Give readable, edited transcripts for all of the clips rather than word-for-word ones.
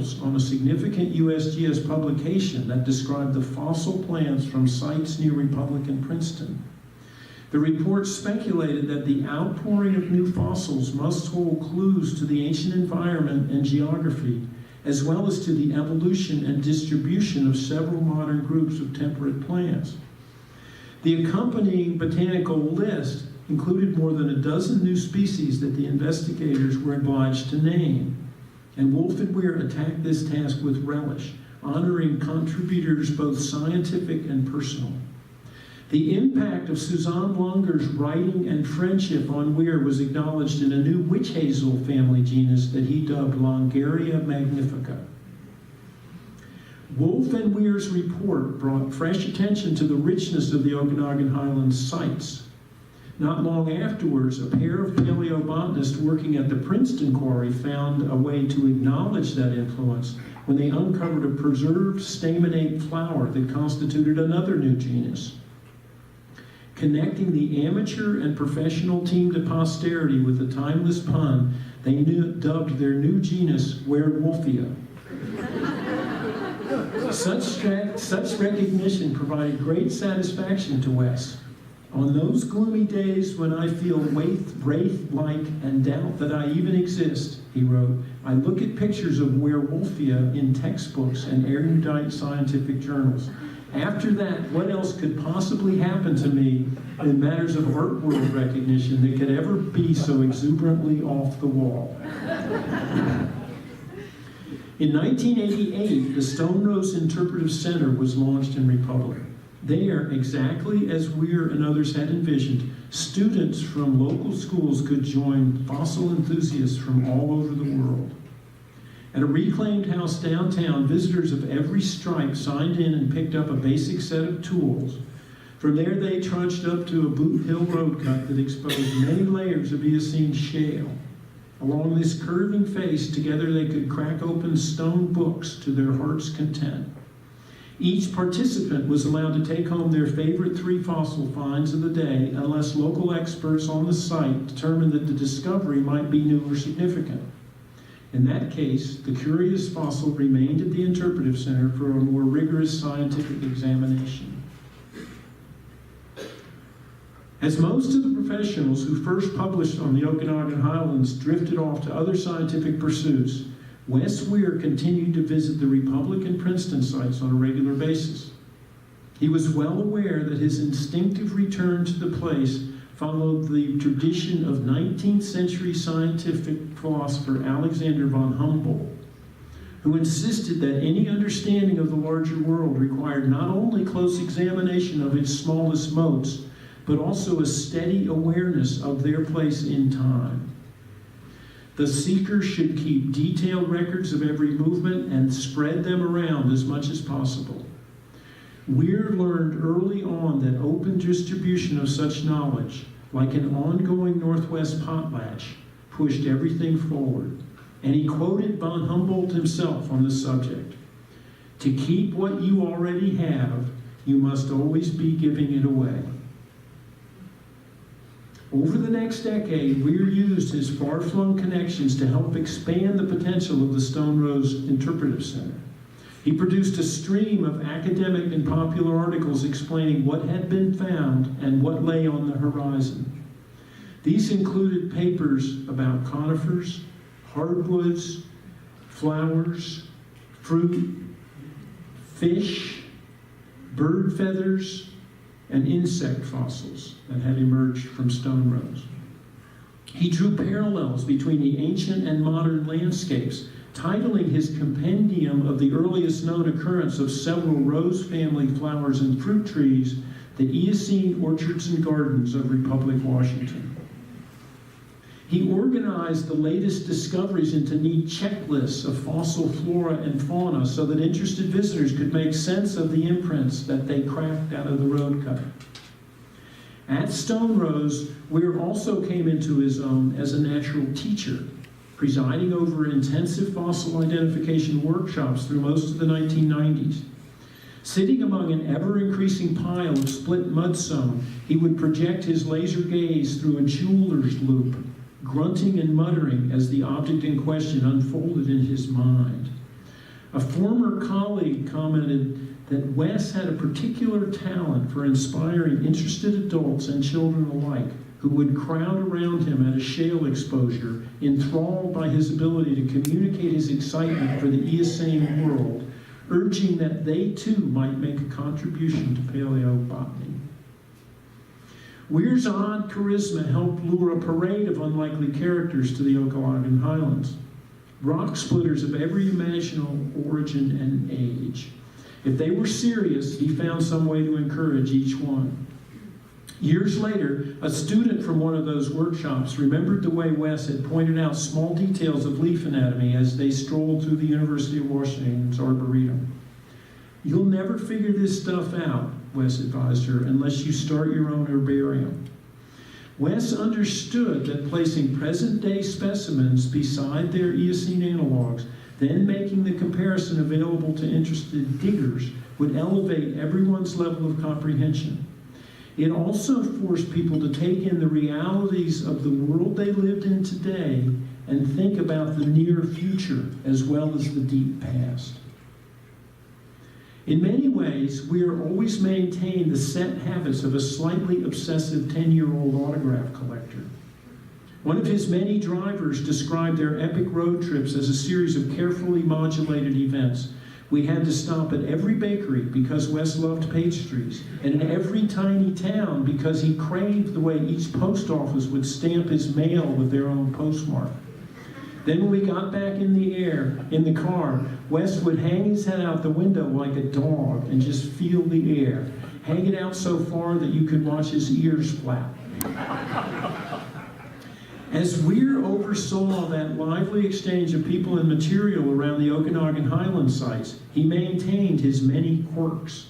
articles on a significant USGS publication that described the fossil plants from sites near Republican Princeton. The report speculated that the outpouring of new fossils must hold clues to the ancient environment and geography, as well as to the evolution and distribution of several modern groups of temperate plants. The accompanying botanical list included more than a dozen new species that the investigators were obliged to name, and Wolf and Weir attacked this task with relish, honoring contributors both scientific and personal. The impact of Suzanne Longer's writing and friendship on Weir was acknowledged in a new witch hazel family genus that he dubbed Longeria magnifica. Wolf and Weir's report brought fresh attention to the richness of the Okanagan Highlands sites. Not long afterwards, a pair of paleobotanists working at the Princeton quarry found a way to acknowledge that influence when they uncovered a preserved staminate flower that constituted another new genus. Connecting the amateur and professional team to posterity with a timeless pun, they dubbed their new genus Werewolfia. Such recognition provided great satisfaction to Wes. On those gloomy days when I feel wraith-like and doubt that I even exist, he wrote, I look at pictures of Werewolfia in textbooks and erudite scientific journals. After that, what else could possibly happen to me in matters of art world recognition that could ever be so exuberantly off the wall? In 1988, the Stonerose Interpretive Center was launched in Republic. There, exactly as Weir and others had envisioned, students from local schools could join fossil enthusiasts from all over the world. At a reclaimed house downtown, visitors of every stripe signed in and picked up a basic set of tools. From there, they trudged up to a Boot Hill road cut that exposed many layers of Eocene shale. Along this curving face, together they could crack open stone books to their heart's content. Each participant was allowed to take home their favorite 3 fossil finds of the day, unless local experts on the site determined that the discovery might be new or significant. In that case, the curious fossil remained at the Interpretive Center for a more rigorous scientific examination. As most of the professionals who first published on the Okanagan Highlands drifted off to other scientific pursuits, Wes Wehr continued to visit the Republic and Princeton sites on a regular basis. He was well aware that his instinctive return to the place followed the tradition of 19th century scientific philosopher Alexander von Humboldt, who insisted that any understanding of the larger world required not only close examination of its smallest motes, but also a steady awareness of their place in time. The seeker should keep detailed records of every movement and spread them around as much as possible. Weir learned early on that open distribution of such knowledge, like an ongoing Northwest potlatch, pushed everything forward. And he quoted von Humboldt himself on the subject. To keep what you already have, you must always be giving it away. Over the next decade, Weir used his far-flung connections to help expand the potential of the Stonerose Interpretive Center. He produced a stream of academic and popular articles explaining what had been found and what lay on the horizon. These included papers about conifers, hardwoods, flowers, fruit, fish, bird feathers, and insect fossils that had emerged from Stonerose. He drew parallels between the ancient and modern landscapes, titling his compendium of the earliest known occurrence of several rose family flowers and fruit trees, the Eocene Orchards and Gardens of Republic, Washington. He organized the latest discoveries into neat checklists of fossil flora and fauna so that interested visitors could make sense of the imprints that they cracked out of the road cut. At Stonerose, Weir also came into his own as a natural teacher, presiding over intensive fossil identification workshops through most of the 1990s. Sitting among an ever-increasing pile of split mudstone, he would project his laser gaze through a jeweler's loop, grunting and muttering as the object in question unfolded in his mind. A former colleague commented that Wes had a particular talent for inspiring interested adults and children alike who would crowd around him at a shale exposure, enthralled by his ability to communicate his excitement for the Eocene world, urging that they too might make a contribution to paleobotany. Weir's odd charisma helped lure a parade of unlikely characters to the Okanagan Highlands, rock splitters of every imaginable origin and age. If they were serious, he found some way to encourage each one. Years later, a student from one of those workshops remembered the way Wes had pointed out small details of leaf anatomy as they strolled through the University of Washington's Arboretum. "You'll never figure this stuff out," Wes advised her, "unless you start your own herbarium." Wes understood that placing present-day specimens beside their Eocene analogs, then making the comparison available to interested diggers, would elevate everyone's level of comprehension. It also forced people to take in the realities of the world they lived in today and think about the near future as well as the deep past. In many ways, we are always maintained the set habits of a slightly obsessive 10-year-old autograph collector. One of his many drivers described their epic road trips as a series of carefully modulated events. We had to stop at every bakery because Wes loved pastries, and in every tiny town because he craved the way each post office would stamp his mail with their own postmark. Then when we got back in the car, Wes would hang his head out the window like a dog and just feel the air. Hang it out so far that you could watch his ears flap. As Wehr oversaw that lively exchange of people and material around the Okanagan Highlands sites, he maintained his many quirks.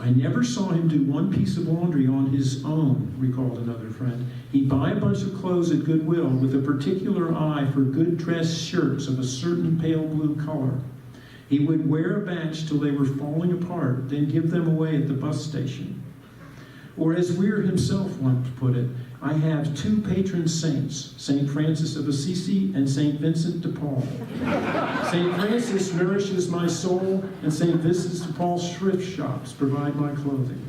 "I never saw him do one piece of laundry on his own," recalled another friend. "He'd buy a bunch of clothes at Goodwill with a particular eye for good dress shirts of a certain pale blue color. He would wear a batch till they were falling apart, then give them away at the bus station." Or as Wehr himself once put it, "I have two patron saints, St. Francis of Assisi and St. Vincent de Paul. St. Francis nourishes my soul, and St. Vincent de Paul's thrift shops provide my clothing."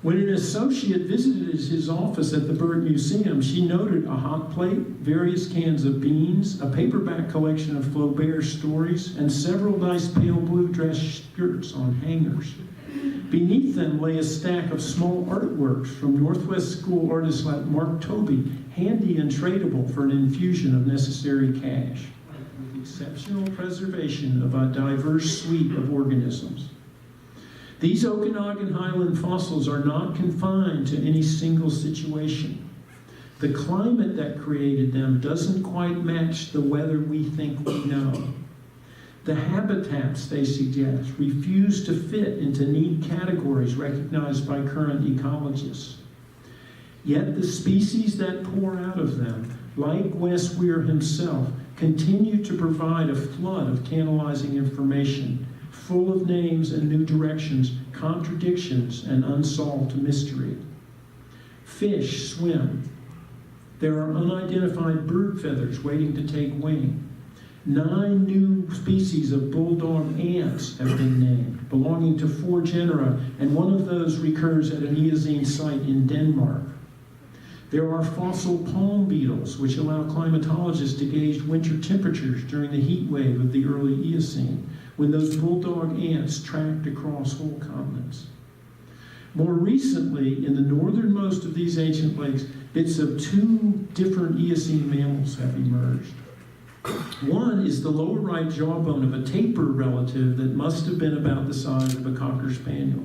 When an associate visited his office at the Bird Museum, she noted a hot plate, various cans of beans, a paperback collection of Flaubert's stories, and several nice pale blue dress skirts on hangers. Beneath them lay a stack of small artworks from Northwest School artists like Mark Tobey, handy and tradable for an infusion of necessary cash, with exceptional preservation of a diverse suite of organisms. These Okanagan Highland fossils are not confined to any single situation. The climate that created them doesn't quite match the weather we think we know. The habitats they suggest refuse to fit into neat categories recognized by current ecologists. Yet the species that pour out of them, like Wes Wehr himself, continue to provide a flood of tantalizing information, full of names and new directions, contradictions, and unsolved mystery. Fish swim. There are unidentified bird feathers waiting to take wing. 9 new species of bulldog ants have been named, belonging to 4 genera, and one of those recurs at an Eocene site in Denmark. There are fossil palm beetles, which allow climatologists to gauge winter temperatures during the heat wave of the early Eocene, when those bulldog ants tracked across whole continents. More recently, in the northernmost of these ancient lakes, bits of 2 different Eocene mammals have emerged. One is the lower right jawbone of a tapir relative that must have been about the size of a cocker spaniel.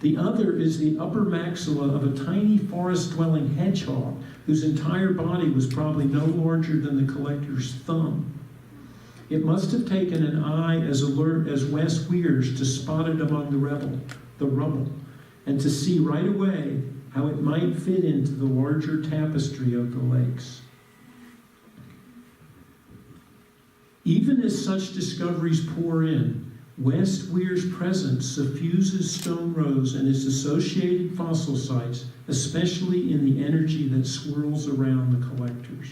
The other is the upper maxilla of a tiny forest-dwelling hedgehog whose entire body was probably no larger than the collector's thumb. It must have taken an eye as alert as Wes Wehr's to spot it among the rubble, and to see right away how it might fit into the larger tapestry of the lakes. Even as such discoveries pour in, Wes Wehr's presence suffuses Stonerose and its associated fossil sites, especially in the energy that swirls around the collectors.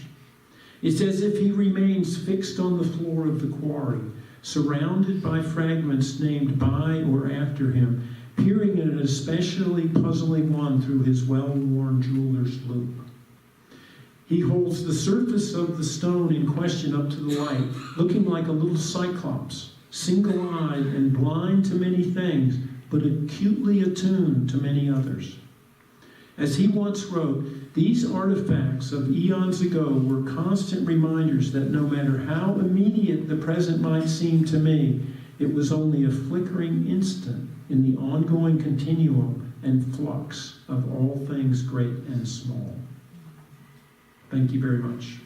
It's as if he remains fixed on the floor of the quarry, surrounded by fragments named by or after him, peering at an especially puzzling one through his well-worn jeweler's loupe. He holds the surface of the stone in question up to the light, looking like a little cyclops, single-eyed and blind to many things, but acutely attuned to many others. As he once wrote, these artifacts of eons ago were constant reminders that no matter how immediate the present might seem to me, it was only a flickering instant in the ongoing continuum and flux of all things great and small. Thank you very much.